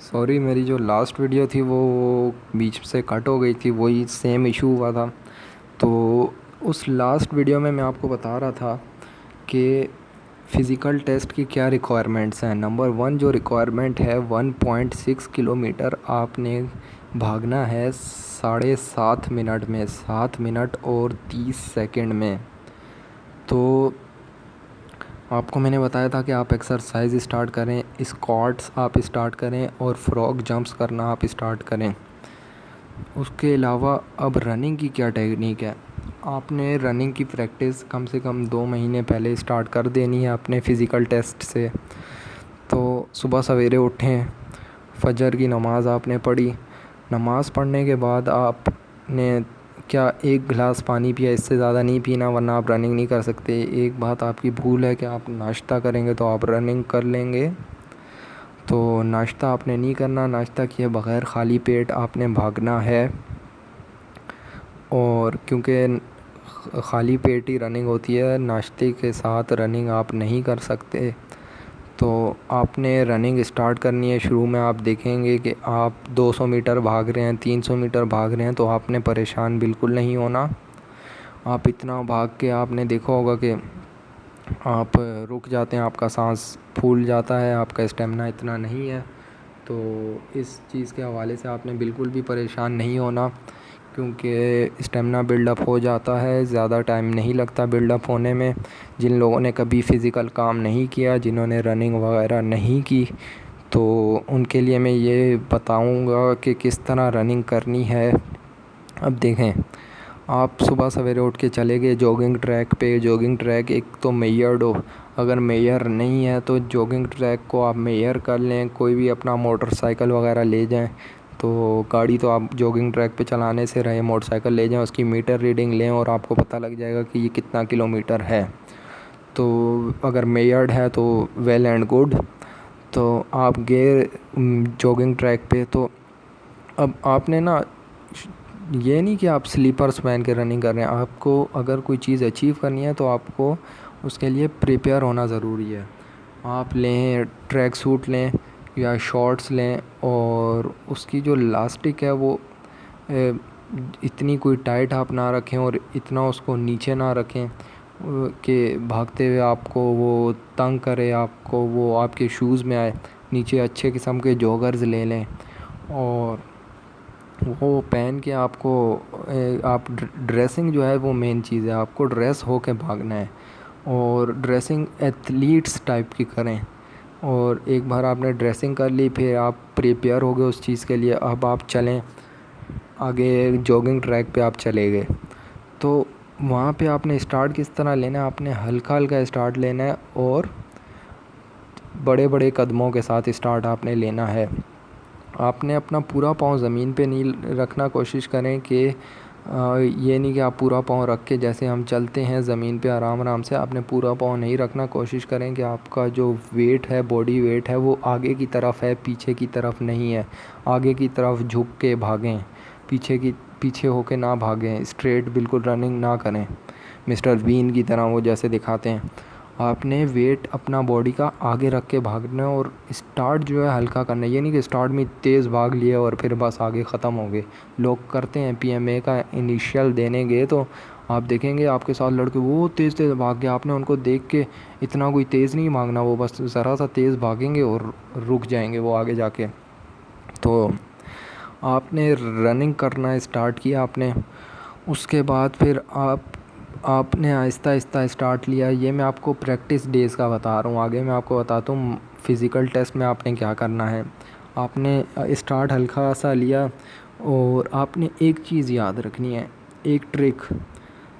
Sorry, میری جو last video تھی وہ بیچ سے کٹ ہو گئی تھی، وہی سیم ایشو ہوا تھا۔ تو اس لاسٹ ویڈیو میں آپ کو بتا رہا تھا کہ فزیکل ٹیسٹ کی کیا ریکوائرمنٹس ہیں۔ نمبر 1 جو ریکوائرمنٹ ہے 1.6 کلومیٹر آپ نے بھاگنا ہے 7.5 منٹ میں، 7 منٹ اور 30 سیکنڈ میں۔ تو آپ کو میں نے بتایا تھا کہ آپ ایکسرسائز اسٹارٹ کریں، اسکواٹس آپ اسٹارٹ کریں اور فراگ جمپس کرنا آپ اسٹارٹ کریں۔ اس کے علاوہ اب رننگ کی کیا ٹیکنیک ہے، آپ نے رننگ کی پریکٹس کم سے کم 2 مہینے پہلے اسٹارٹ کر دینی ہے اپنے فزیکل ٹیسٹ سے۔ تو صبح سویرے اٹھیں، فجر کی نماز آپ نے پڑھی، نماز پڑھنے کے بعد آپ نے کیا 1 گلاس پانی پیا، اس سے زیادہ نہیں پینا ورنہ آپ رننگ نہیں کر سکتے۔ ایک بات آپ کی بھول ہے کہ آپ ناشتہ کریں گے تو آپ رننگ کر لیں گے، تو ناشتہ آپ نے نہیں کرنا، ناشتہ کیے بغیر خالی پیٹ آپ نے بھاگنا ہے۔ اور کیونکہ خالی پیٹ ہی رننگ ہوتی ہے، ناشتے کے ساتھ رننگ آپ نہیں کر سکتے۔ تو آپ نے رننگ اسٹارٹ کرنی ہے۔ شروع میں آپ دیکھیں گے کہ آپ 200 میٹر بھاگ رہے ہیں، 300 میٹر بھاگ رہے ہیں، تو آپ نے پریشان بالکل نہیں ہونا۔ آپ اتنا بھاگ کے آپ نے دیکھا ہوگا کہ آپ رک جاتے ہیں، آپ کا سانس پھول جاتا ہے، آپ کا اسٹیمنا اتنا نہیں ہے۔ تو اس چیز کے حوالے سے آپ نے بالکل بھی پریشان نہیں ہونا، کیونکہ اسٹیمنا بلڈ اپ ہو جاتا ہے، زیادہ ٹائم نہیں لگتا بلڈ اپ ہونے میں۔ جن لوگوں نے کبھی فزیکل کام نہیں کیا، جنہوں نے رننگ وغیرہ نہیں کی، تو ان کے لیے میں یہ بتاؤں گا کہ کس طرح رننگ کرنی ہے۔ اب دیکھیں، آپ صبح سویرے اٹھ کے چلے گئے جوگنگ ٹریک پہ، جوگنگ ٹریک ایک تو میئرڈ ہو، اگر میئر نہیں ہے تو جوگنگ ٹریک کو آپ میئر کر لیں، کوئی بھی اپنا موٹر سائیکل وغیرہ لے جائیں۔ تو گاڑی تو آپ جوگنگ ٹریک پہ چلانے سے رہے، موٹر سائیکل لے جائیں، اس کی میٹر ریڈنگ لیں اور آپ کو پتہ لگ جائے گا کہ یہ کتنا کلومیٹر ہے۔ تو اگر میئرڈ ہے تو ویل اینڈ گڈ۔ تو آپ گئے جوگنگ ٹریک پہ، تو اب آپ نے نا یہ نہیں کہ آپ سلیپرز پہن کے رننگ کر رہے ہیں، آپ کو اگر کوئی چیز اچیو کرنی ہے تو آپ کو اس کے لیے پریپیئر ہونا ضروری ہے۔ آپ لیں ٹریک سوٹ لیں یا شارٹس لیں، اور اس کی جو لاسٹک ہے وہ اتنی کوئی ٹائٹ آپ نہ رکھیں اور اتنا اس کو نیچے نہ رکھیں کہ بھاگتے ہوئے آپ کو وہ تنگ کرے، آپ کو وہ آپ کے شوز میں آئے۔ نیچے اچھے قسم کے جوگرز لے لیں اور وہ پہن کے آپ کو آپ ڈریسنگ جو ہے وہ مین چیز ہے، آپ کو ڈریس ہو کے بھاگنا ہے اور ڈریسنگ ایتھلیٹس ٹائپ کی کریں۔ اور ایک بار آپ نے ڈریسنگ کر لی، پھر آپ پریپیئر ہو گئے اس چیز کے لیے، اب آپ چلیں آگے جوگنگ ٹریک پہ، آپ چلے گئے تو وہاں پہ آپ نے اسٹارٹ کس طرح لینا ہے، آپ نے ہلکا ہلکا اسٹارٹ لینا ہے اور بڑے بڑے قدموں کے ساتھ اسٹارٹ آپ نے لینا ہے۔ آپ نے اپنا پورا پاؤں زمین پہ نہیں رکھنا، کوشش کریں کہ یہ نہیں کہ آپ پورا پاؤں رکھ کے جیسے ہم چلتے ہیں زمین پہ آرام آرام سے، آپ نے پورا پاؤں نہیں رکھنا، کوشش کریں کہ آپ کا جو ویٹ ہے، باڈی ویٹ ہے، وہ آگے کی طرف ہے، پیچھے کی طرف نہیں ہے۔ آگے کی طرف جھک کے بھاگیں، پیچھے ہو کے نہ بھاگیں، اسٹریٹ بالکل رننگ نہ کریں مسٹر بین کی طرح وہ جیسے دکھاتے ہیں۔ آپ نے ویٹ اپنا باڈی کا آگے رکھ کے بھاگنا ہے اور اسٹارٹ جو ہے ہلکا کرنا ہے، یہ نہیں کہ اسٹارٹ میں تیز بھاگ لیے اور پھر بس آگے ختم ہو گئے۔ لوگ کرتے ہیں پی ایم اے کا انیشیل دینے گئے تو آپ دیکھیں گے آپ کے ساتھ لڑکے وہ تیز تیز بھاگ گئے، آپ نے ان کو دیکھ کے اتنا کوئی تیز نہیں بھاگنا، وہ بس ذرا سا تیز بھاگیں گے اور رک جائیں گے وہ آگے جا کے۔ تو آپ نے رننگ کرنا اسٹارٹ کیا آپ نے، اس کے بعد پھر آپ نے آہستہ آہستہ اسٹارٹ لیا۔ یہ میں آپ کو پریکٹس ڈیز کا بتا رہا ہوں، آگے میں آپ کو بتاتا ہوں فزیکل ٹیسٹ میں آپ نے کیا کرنا ہے۔ آپ نے اسٹارٹ ہلکا سا لیا اور آپ نے ایک چیز یاد رکھنی ہے، ایک ٹرک،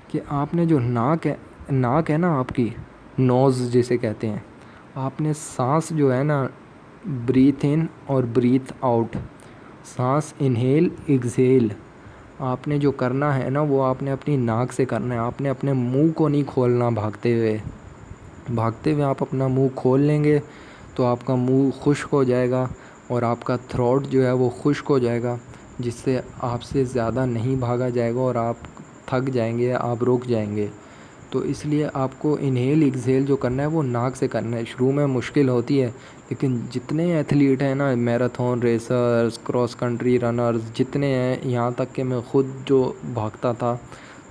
کہ آپ نے جو ناک ہے نا آپ کی، نوز جسے کہتے ہیں، آپ نے سانس جو ہے نا بریتھ ان اور بریتھ آؤٹ، سانس انہیل ایگزیل، آپ نے جو کرنا ہے نا وہ آپ نے اپنی ناک سے کرنا ہے، آپ نے اپنے منہ کو نہیں کھولنا۔ بھاگتے ہوئے آپ اپنا منہ کھول لیں گے تو آپ کا منہ خشک ہو جائے گا اور آپ کا تھروٹ جو ہے وہ خشک ہو جائے گا، جس سے آپ سے زیادہ نہیں بھاگا جائے گا اور آپ تھک جائیں گے، آپ رک جائیں گے۔ تو اس لیے آپ کو انہیل ایگزیل جو کرنا ہے وہ ناک سے کرنا ہے۔ شروع میں مشکل ہوتی ہے لیکن جتنے ایتھلیٹ ہیں نا، marathon racers, cross country runners جتنے ہیں، یہاں تک کہ میں خود جو بھاگتا تھا،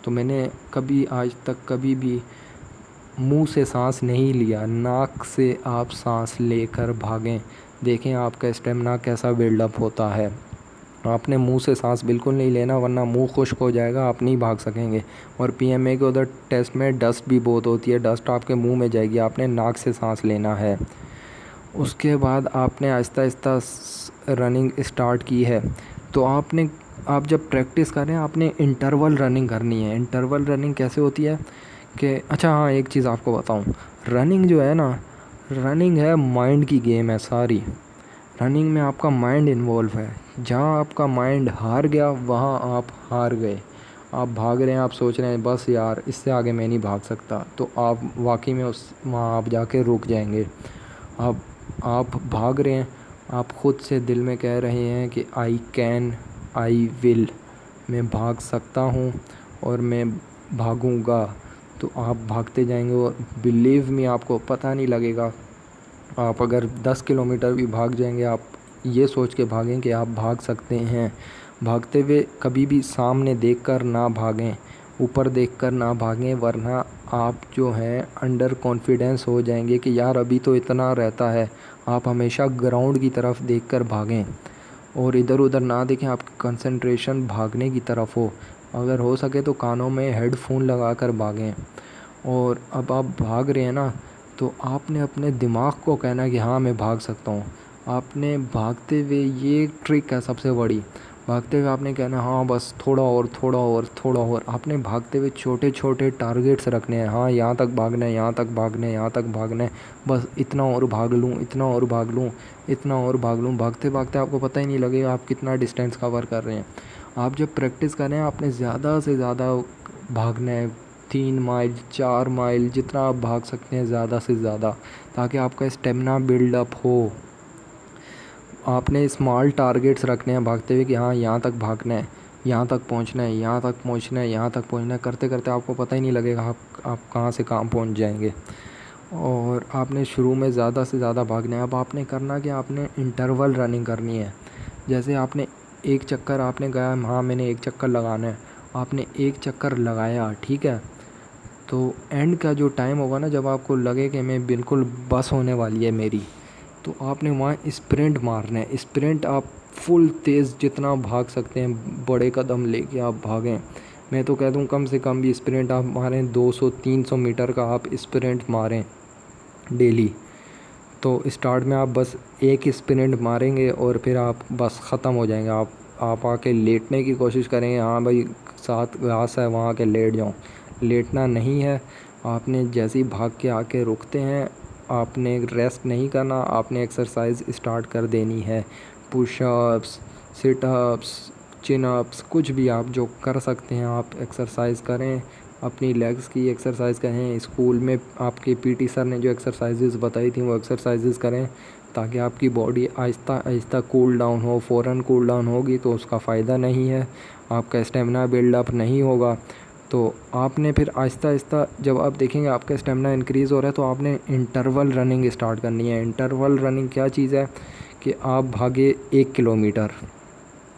تو میں نے کبھی آج تک کبھی بھی منہ سے سانس نہیں لیا، ناک سے آپ سانس لے کر بھاگیں، دیکھیں آپ کا اسٹیمنا کیسا بلڈ اپ ہوتا ہے۔ آپ نے منہ سے سانس بالکل نہیں لینا، ورنہ منہ خشک ہو جائے گا، آپ نہیں بھاگ سکیں گے۔ اور پی ایم اے کے ادھر ٹیسٹ میں ڈسٹ بھی بہت ہوتی ہے، ڈسٹ آپ کے منہ میں جائے گی، آپ نے ناک سے سانس لینا ہے۔ اس کے بعد آپ نے آہستہ آہستہ رننگ اسٹارٹ کی ہے، تو آپ جب پریکٹس کریں آپ نے انٹرول رننگ کرنی ہے۔ انٹرول رننگ کیسے ہوتی ہے کہ اچھا ہاں، ایک چیز آپ کو بتاؤں، رننگ جو ہے نا، رننگ ہے مائنڈ کی گیم ہے ساری۔ رننگ میں آپ کا مائنڈ انوالو ہے، جہاں آپ کا مائنڈ ہار گیا وہاں آپ ہار گئے۔ آپ بھاگ رہے ہیں، آپ سوچ رہے ہیں بس یار اس سے آگے میں نہیں بھاگ سکتا، تو آپ واقعی میں وہاں آپ جا کے رک جائیں گے۔ آپ بھاگ رہے ہیں، آپ خود سے دل میں کہہ رہے ہیں کہ آئی کین، آئی ول، میں بھاگ سکتا ہوں اور میں بھاگوں گا، تو آپ بھاگتے جائیں گے، اور بلیو می آپ کو پتہ نہیں لگے گا۔ آپ اگر 10 کلومیٹر بھی بھاگ جائیں گے، آپ یہ سوچ کے بھاگیں کہ آپ بھاگ سکتے ہیں۔ بھاگتے ہوئے کبھی بھی سامنے دیکھ کر نہ بھاگیں، اوپر دیکھ کر نہ بھاگیں، ورنہ آپ جو ہیں انڈر کانفیڈنس ہو جائیں گے کہ یار ابھی تو اتنا رہتا ہے۔ آپ ہمیشہ گراؤنڈ کی طرف دیکھ کر بھاگیں، اور ادھر ادھر نہ دیکھیں، آپ کی کنسنٹریشن بھاگنے کی طرف ہو۔ اگر ہو سکے تو کانوں میں ہیڈ فون لگا کر بھاگیں۔ اور اب آپ بھاگ رہے ہیں نا، تو آپ نے اپنے دماغ کو کہنا ہے کہ ہاں میں بھاگ سکتا ہوں۔ آپ نے بھاگتے ہوئے، یہ ٹرک ہے سب سے بڑی، بھاگتے ہوئے آپ نے کہنا ہاں بس تھوڑا اور، تھوڑا اور، تھوڑا اور۔ آپ نے بھاگتے ہوئے چھوٹے چھوٹے ٹارگیٹس رکھنے ہیں، ہاں یہاں تک بھاگنا ہے، یہاں تک بھاگنا ہے، یہاں تک بھاگنا ہے، بس اتنا اور بھاگ لوں، اتنا اور بھاگ لوں، اتنا اور بھاگ لوں۔ بھاگتے بھاگتے آپ کو پتہ ہی نہیں لگے گا آپ کتنا ڈسٹینس کور کر رہے ہیں۔ آپ جب پریکٹس کریں آپ نے زیادہ سے زیادہ بھاگنا ہے، 3 مائل 4 مائل جتنا آپ بھاگ سکتے ہیں زیادہ سے زیادہ، تاکہ آپ کا اسٹیمنا بلڈ اپ ہو۔ آپ نے اسمال ٹارگیٹس رکھنے ہیں بھاگتے ہوئے کہ ہاں یہاں تک بھاگنا ہے، یہاں تک پہنچنا ہے، یہاں تک پہنچنا ہے، یہاں تک پہنچنا ہے۔ کرتے کرتے آپ کو پتہ ہی نہیں لگے گا آپ کہاں سے کہاں پہنچ جائیں گے۔ اور آپ نے شروع میں زیادہ سے زیادہ بھاگنا ہے۔ اب آپ نے کرنا کہ آپ نے انٹرول رننگ کرنی ہے۔ جیسے آپ نے ایک چکر آپ نے کہا ہاں میں نے ایک چکر لگانا ہے، آپ نے ایک چکر لگایا، ٹھیک ہے، تو اینڈ کا جو ٹائم ہوگا نا، جب آپ کو لگے کہ میں بالکل بس ہونے والی ہے میری، تو آپ نے وہاں اسپرنٹ مارنا ہے۔ اسپرنٹ آپ فل تیز جتنا بھاگ سکتے ہیں، بڑے قدم لے کے آپ بھاگیں۔ میں تو کہہ دوں کم سے کم بھی اسپرنٹ آپ ماریں، 200-300 میٹر کا آپ اسپرنٹ ماریں ڈیلی۔ تو اسٹارٹ میں آپ بس ایک اسپرنٹ ماریں گے اور پھر آپ بس ختم ہو جائیں گے۔ آپ آ کے لیٹنے کی کوشش کریں گے، ہاں بھائی ساتھ گھاس ہے وہاں کے لیٹ جاؤں، لیٹنا نہیں ہے۔ آپ نے جیسے ہی بھاگ کے آ کے رکتے ہیں، آپ نے ریسٹ نہیں کرنا، آپ نے ایکسرسائز اسٹارٹ کر دینی ہے۔ پش اپس، سٹ اپس، چن اپس، کچھ بھی آپ جو کر سکتے ہیں آپ ایکسرسائز کریں، اپنی لیگز کی ایکسرسائز کریں۔ اسکول میں آپ کے پی ٹی سر نے جو ایکسرسائزز بتائی تھیں وہ ایکسرسائزز کریں، تاکہ آپ کی باڈی آہستہ آہستہ کول ڈاؤن ہو۔ فوراً کول ڈاؤن ہوگی تو اس کا فائدہ نہیں ہے، آپ کا اسٹیمنا بلڈ اپ نہیں ہوگا۔ تو آپ نے پھر آہستہ آہستہ جب آپ دیکھیں گے آپ کا اسٹیمنا انکریز ہو رہا ہے، تو آپ نے انٹرول رننگ اسٹارٹ کرنی ہے۔ انٹرول رننگ کیا چیز ہے کہ آپ بھاگے 1 کلومیٹر،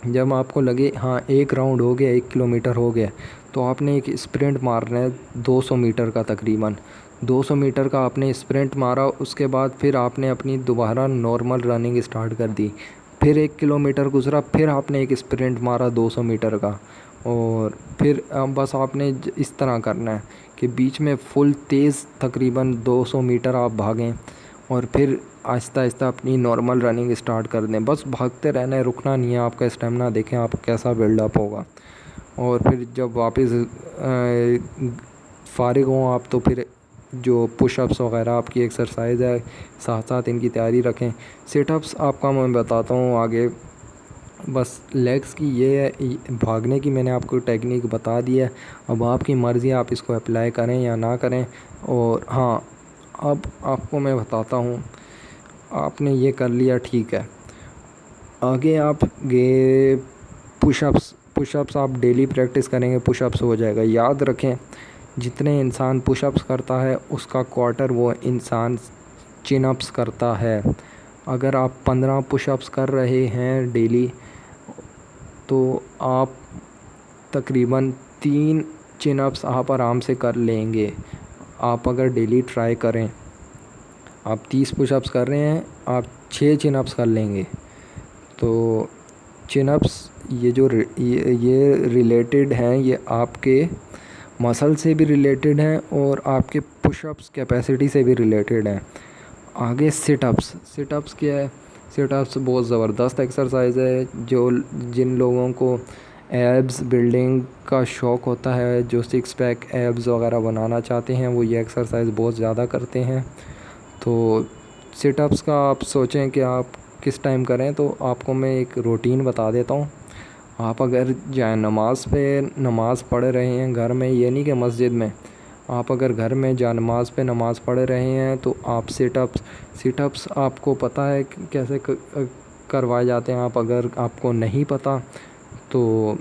جب آپ کو لگے ہاں ایک راؤنڈ ہو گیا، 1 کلومیٹر ہو گیا، تو آپ نے ایک اسپرنٹ مارنا ہے 200 میٹر کا، تقریباً 200 میٹر کا آپ نے اسپرنٹ مارا۔ اس کے بعد پھر آپ نے اپنی دوبارہ نارمل رننگ اسٹارٹ کر دی۔ پھر 1 کلومیٹر گزرا، پھر آپ نے ایک اسپرنٹ مارا 200 میٹر کا، اور پھر بس آپ نے اس طرح کرنا ہے کہ بیچ میں فل تیز تقریباً 200 میٹر آپ بھاگیں، اور پھر آہستہ آہستہ اپنی نارمل رننگ اسٹارٹ کر دیں۔ بس بھاگتے رہنا ہے، رکنا نہیں ہے۔ آپ کا اسٹیمنا دیکھیں آپ کیسا بلڈ اپ ہوگا۔ اور پھر جب واپس فارغ ہوں آپ، تو پھر جو پش اپس وغیرہ آپ کی ایکسرسائز ہے، ساتھ ساتھ ان کی تیاری رکھیں۔ سٹ اپس آپ کا میں بتاتا ہوں آگے، بس لیگز کی یہ ہے، بھاگنے کی میں نے آپ کو ٹیکنیک بتا دی ہے، اب آپ کی مرضی آپ اس کو اپلائی کریں یا نہ کریں۔ اور ہاں، اب آپ کو میں بتاتا ہوں، آپ نے یہ کر لیا ٹھیک ہے، آگے آپ گئے پش اپس آپ ڈیلی پریکٹس کریں گے، پش اپس ہو جائے گا۔ یاد رکھیں جتنے انسان پش اپس کرتا ہے اس کا کوارٹر وہ انسان چن اپس کرتا ہے۔ اگر آپ 15 پش اپس کر رہے ہیں ڈیلی تو آپ تقریباً 3 چن اپس آپ آرام سے کر لیں گے. آپ اگر ڈیلی ٹرائی کریں، آپ 30 پش اپس کر رہے ہیں، آپ 6 چن اپس کر لیں گے. تو چن اپس یہ ریلیٹڈ ہیں، یہ آپ کے مسل سے بھی ریلیٹڈ ہیں اور آپ کے پش اپس کیپیسٹی سے بھی ریلیٹڈ ہیں. آگے سٹ اپس کیا ہے؟ سٹ اپس بہت زبردست ایکسرسائز ہے. جن لوگوں کو ایبز بلڈنگ کا شوق ہوتا ہے، جو 6 پیک ایبز وغیرہ بنانا چاہتے ہیں، وہ یہ ایکسرسائز بہت زیادہ کرتے ہیں. تو سٹ اپس کا آپ سوچیں کہ آپ کس ٹائم کریں، تو آپ کو میں ایک روٹین بتا دیتا ہوں. آپ اگر جائیں نماز پہ نماز پڑھ رہے ہیں گھر میں، یہ نہیں کہ مسجد میں، آپ اگر گھر میں جا نماز پہ نماز پڑھ رہے ہیں تو آپ سٹ اپس آپ کو پتہ ہے کیسے کروائے جاتے ہیں. اگر آپ کو نہیں پتہ تو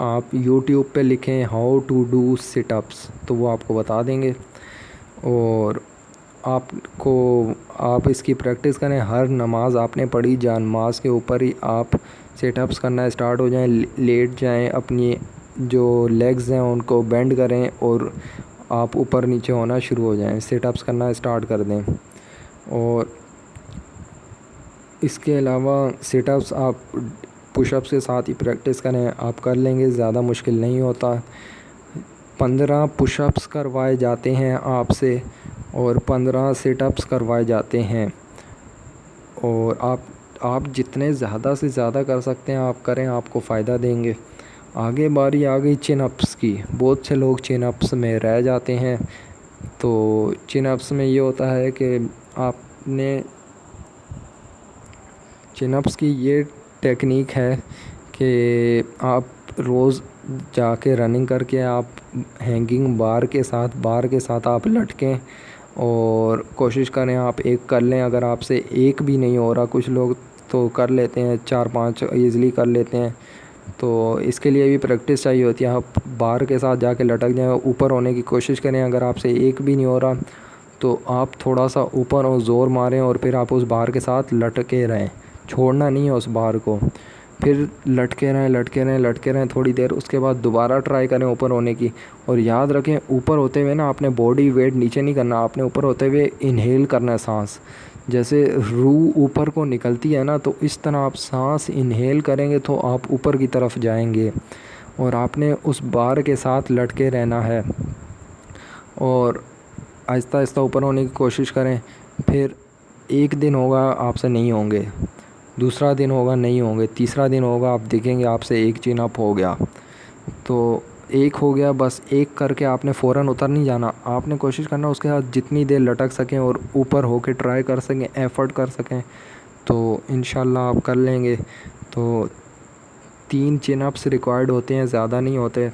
آپ یوٹیوب پہ لکھیں ہاؤ ٹو ڈو سٹ اپس، تو وہ آپ کو بتا دیں گے. اور آپ اس کی پریکٹس کریں. ہر نماز آپ نے پڑھی، جا نماز کے اوپر ہی آپ سٹ اپس کرنا اسٹارٹ ہو جائیں. لیٹ جائیں، اپنی جو لیگز ہیں ان کو بینڈ کریں اور آپ اوپر نیچے ہونا شروع ہو جائیں، سٹ اپس کرنا اسٹارٹ کر دیں. اور اس کے علاوہ سٹ اپس آپ پش اپس کے ساتھ ہی پریکٹس کریں، آپ کر لیں گے، زیادہ مشکل نہیں ہوتا. 15 پش اپس کروائے جاتے ہیں آپ سے اور 15 سٹ اپس کروائے جاتے ہیں. اور آپ جتنے زیادہ سے زیادہ کر سکتے ہیں آپ کریں، آپ کو فائدہ دیں گے. آگے باری آ گئی چن اپس کی. بہت سے لوگ چن اپس میں رہ جاتے ہیں. تو چن اپس میں یہ ہوتا ہے کہ آپ نے چن اپس کی یہ ٹیکنیک ہے کہ آپ روز جا کے رننگ کر کے آپ ہینگنگ بار کے ساتھ آپ لٹکیں اور کوشش کریں آپ ایک کر لیں. اگر آپ سے ایک بھی نہیں ہو رہا، کچھ لوگ تو کر لیتے ہیں 4-5 ایزیلی کر لیتے ہیں. تو اس کے لیے بھی پریکٹس چاہیے ہوتی ہے. آپ بار کے ساتھ جا کے لٹک جائیں، اوپر ہونے کی کوشش کریں. اگر آپ سے ایک بھی نہیں ہو رہا تو آپ تھوڑا سا اوپر اور زور ماریں اور پھر آپ اس بار کے ساتھ لٹکے رہیں، چھوڑنا نہیں ہے اس بار کو. پھر لٹکے رہیں تھوڑی دیر. اس کے بعد دوبارہ ٹرائی کریں اوپر ہونے کی. اور یاد رکھیں اوپر ہوتے ہوئے نا آپ نے باڈی ویٹ نیچے نہیں کرنا، آپ نے اوپر ہوتے ہوئے انہیل کرنا ہے سانس. جیسے روح اوپر کو نکلتی ہے نا، تو اس طرح آپ سانس انہیل کریں گے تو آپ اوپر کی طرف جائیں گے. اور آپ نے اس بار کے ساتھ لٹکے رہنا ہے اور آہستہ آہستہ اوپر ہونے کی کوشش کریں. پھر ایک دن ہوگا آپ سے نہیں ہوں گے، دوسرا دن ہوگا نہیں ہوں گے، تیسرا دن ہوگا آپ دیکھیں گے آپ سے ایک چن اپ ہو گیا. تو ایک ہو گیا، بس ایک کر کے آپ نے فوراً اتر نہیں جانا. آپ نے کوشش کرنا اس کے ساتھ جتنی دیر لٹک سکیں اور اوپر ہو کے ٹرائی کر سکیں، ایفرٹ کر سکیں، تو انشاءاللہ آپ کر لیں گے. تو 3 چن اپس ریکوائرڈ ہوتے ہیں، زیادہ نہیں ہوتے.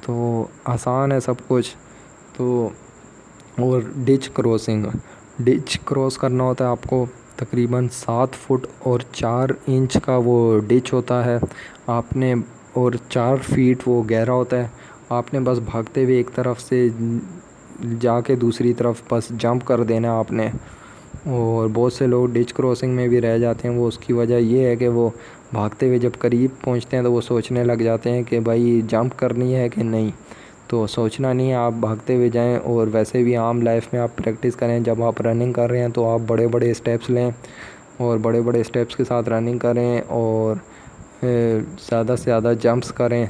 تو آسان ہے سب کچھ. تو اور ڈچ کراس کرنا ہوتا ہے آپ کو. تقریباً 7 فٹ اور 4 انچ کا وہ ڈچ ہوتا ہے آپ نے، اور 4 فیٹ وہ گہرا ہوتا ہے. آپ نے بس بھاگتے ہوئے ایک طرف سے جا کے دوسری طرف بس جمپ کر دینا آپ نے. اور بہت سے لوگ ڈچ کراسنگ میں بھی رہ جاتے ہیں. وہ اس کی وجہ یہ ہے کہ وہ بھاگتے ہوئے جب قریب پہنچتے ہیں تو وہ سوچنے لگ جاتے ہیں کہ بھائی جمپ کرنی ہے کہ نہیں. تو سوچنا نہیں ہے، آپ بھاگتے ہوئے جائیں. اور ویسے بھی عام لائف میں آپ پریکٹس کریں. جب آپ رننگ کر رہے ہیں تو آپ بڑے بڑے اسٹیپس لیں اور بڑے بڑے اسٹیپس کے ساتھ رننگ کریں اور زیادہ سے زیادہ جمپس کریں.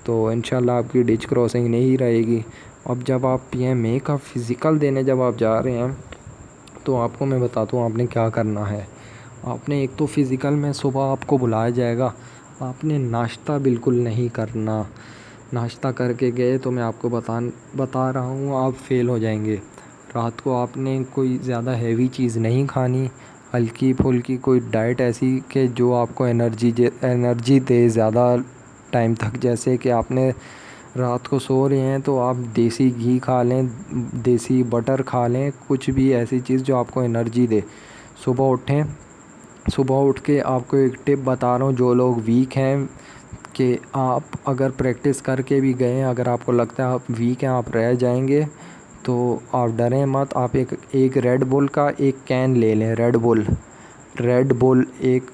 تو انشاءاللہ آپ کی ڈچ کراسنگ نہیں رہے گی. اب جب آپ پی ایم اے کا فزیکل دینے جب آپ جا رہے ہیں تو آپ کو میں بتاتا ہوں آپ نے کیا کرنا ہے. آپ نے ایک تو فزیکل میں صبح آپ کو بلایا جائے گا، آپ نے ناشتہ بالکل نہیں کرنا. ناشتہ کر کے گئے تو میں آپ کو بتا رہا ہوں آپ فیل ہو جائیں گے. رات کو آپ نے کوئی زیادہ ہیوی چیز نہیں کھانی، ہلکی پھلکی کوئی ڈائٹ ایسی کہ جو آپ کو انرجی دے زیادہ ٹائم تک. جیسے کہ آپ نے رات کو سو رہے ہیں تو آپ دیسی گھی کھا لیں، دیسی بٹر کھا لیں، کچھ بھی ایسی چیز جو آپ کو انرجی دے. صبح اٹھ کے آپ کو ایک ٹپ بتا رہا ہوں جو لوگ ویک ہیں، کہ آپ اگر پریکٹس کر کے بھی گئے ہیں، اگر آپ کو لگتا ہے آپ ویک ہیں، آپ رہ جائیں گے، تو آپ ڈریں مت. آپ ایک ریڈ بل کا ایک کین لے لیں. ریڈ بل ریڈ بول ایک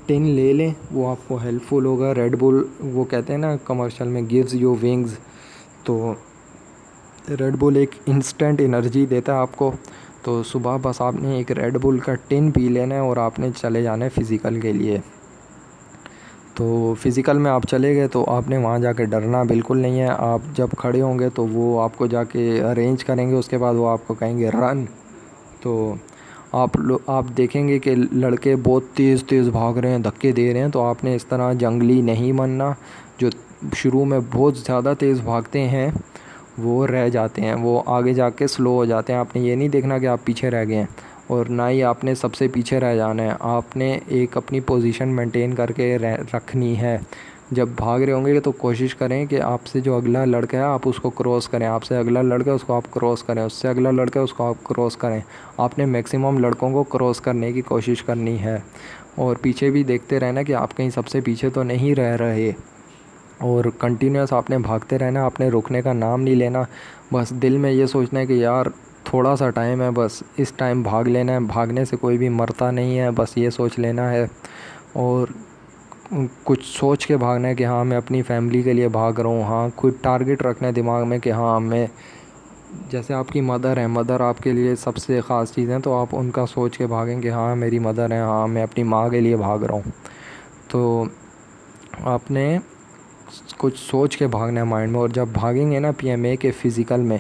ٹن لے لیں، وہ آپ کو ہیلپ فل ہوگا. ریڈ بول وہ کہتے ہیں نا کمرشل میں گیوز یو ونگز، تو ریڈ بول ایک انسٹنٹ انرجی دیتا ہے آپ کو. تو صبح بس آپ نے ایک ریڈ بول کا ٹن پی لینا ہے اور آپ نے چلے جانا ہے فزیکل کے لیے. تو فزیکل میں آپ چلے گئے تو آپ نے وہاں جا کے ڈرنا بالکل نہیں ہے. آپ جب کھڑے ہوں گے تو وہ آپ کو جا کے ارینج کریں گے، اس کے بعد وہ آپ کو کہیں گے رن. تو آپ دیکھیں گے کہ لڑکے بہت تیز تیز بھاگ رہے ہیں، دھکے دے رہے ہیں، تو آپ نے اس طرح جنگلی نہیں بننا. جو شروع میں بہت زیادہ تیز بھاگتے ہیں وہ رہ جاتے ہیں، وہ آگے جا کے سلو ہو جاتے ہیں. آپ نے یہ نہیں دیکھنا کہ آپ پیچھے رہ گئے ہیں، اور نہ ہی آپ نے سب سے پیچھے رہ جانا ہے. آپ نے ایک اپنی پوزیشن مینٹین کر کے رکھنی ہے. جب بھاگ رہے ہوں گے تو کوشش کریں کہ آپ سے جو اگلا لڑکا ہے آپ اس کو کراس کریں، آپ سے اگلا لڑکا ہے اس کو آپ کراس کریں، اس سے اگلا لڑکا ہے اس کو آپ کراس کریں. آپ نے میکسیمم لڑکوں کو کراس کرنے کی کوشش کرنی ہے، اور پیچھے بھی دیکھتے رہنا کہ آپ کہیں سب سے پیچھے تو نہیں رہ رہے. اور کنٹینیوس آپ نے بھاگتے رہنا، آپ نے رکنے کا نام نہیں لینا. بس دل میں یہ سوچنا ہے کہ یار تھوڑا سا ٹائم ہے، بس اس ٹائم بھاگ لینا ہے، بھاگنے سے کوئی بھی مرتا نہیں ہے، بس یہ سوچ لینا ہے. اور کچھ سوچ کے بھاگنا ہے کہ ہاں میں اپنی فیملی کے لیے بھاگ رہا ہوں. ہاں کوئی ٹارگٹ رکھنا ہے دماغ میں کہ ہاں میں، جیسے آپ کی مدر ہے، مدر آپ کے لیے سب سے خاص چیز ہے، تو آپ ان کا سوچ کے بھاگیں کہ ہاں میری مدر ہے، ہاں میں اپنی ماں کے لیے بھاگ رہا ہوں. تو آپ نے کچھ سوچ کے بھاگنا ہے مائنڈ میں. اور جب بھاگیں گے نا PMA کے فزیکل میں،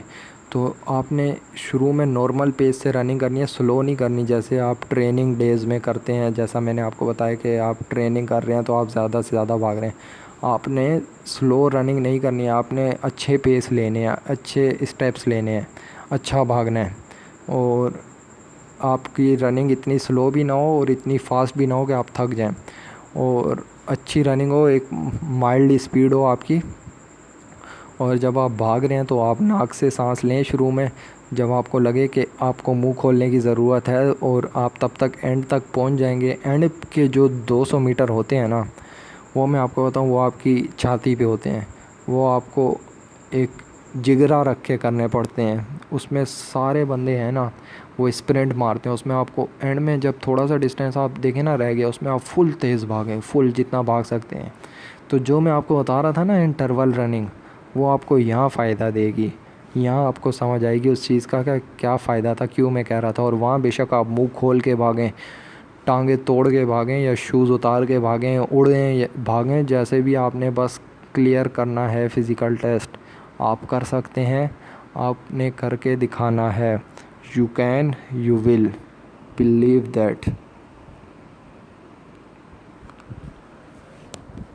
تو آپ نے شروع میں نارمل پیس سے رننگ کرنی ہے، سلو نہیں کرنی جیسے آپ ٹریننگ ڈیز میں کرتے ہیں. جیسا میں نے آپ کو بتایا کہ آپ ٹریننگ کر رہے ہیں تو آپ زیادہ سے زیادہ بھاگ رہے ہیں. آپ نے سلو رننگ نہیں کرنی ہے، آپ نے اچھے پیس لینے ہیں، اچھے اسٹیپس لینے ہیں، اچھا بھاگنا ہے. اور آپ کی رننگ اتنی سلو بھی نہ ہو اور اتنی فاسٹ بھی نہ ہو کہ آپ تھک جائیں، اور اچھی رننگ ہو، ایک مائلڈ اسپیڈ ہو آپ کی. اور جب آپ بھاگ رہے ہیں تو آپ ناک سے سانس لیں شروع میں. جب آپ کو لگے کہ آپ کو منہ کھولنے کی ضرورت ہے اور آپ تب تک اینڈ تک پہنچ جائیں گے. اینڈ کے جو 200 میٹر ہوتے ہیں نا، وہ میں آپ کو بتاؤں وہ آپ کی چھاتی پہ ہوتے ہیں. وہ آپ کو ایک جگرا رکھ کے کرنے پڑتے ہیں. اس میں سارے بندے ہیں نا وہ اسپرنٹ مارتے ہیں. اس میں آپ کو اینڈ میں جب تھوڑا سا ڈسٹینس آپ دیکھیں نا رہ گیا، اس میں آپ فل تیز بھاگیں، فل جتنا بھاگ سکتے ہیں. تو جو میں آپ کو بتا رہا تھا نا انٹرول رننگ، وہ آپ کو یہاں فائدہ دے گی. یہاں آپ کو سمجھ آئے گی اس چیز کا کیا فائدہ تھا، کیوں میں کہہ رہا تھا. اور وہاں بے شک آپ منہ کھول کے بھاگیں، ٹانگیں توڑ کے بھاگیں، یا شوز اتار کے بھاگیں، اڑیں یا بھاگیں، جیسے بھی آپ نے بس کلیئر کرنا ہے فزیکل ٹیسٹ. آپ کر سکتے ہیں، آپ نے کر کے دکھانا ہے. You can, you will, believe that.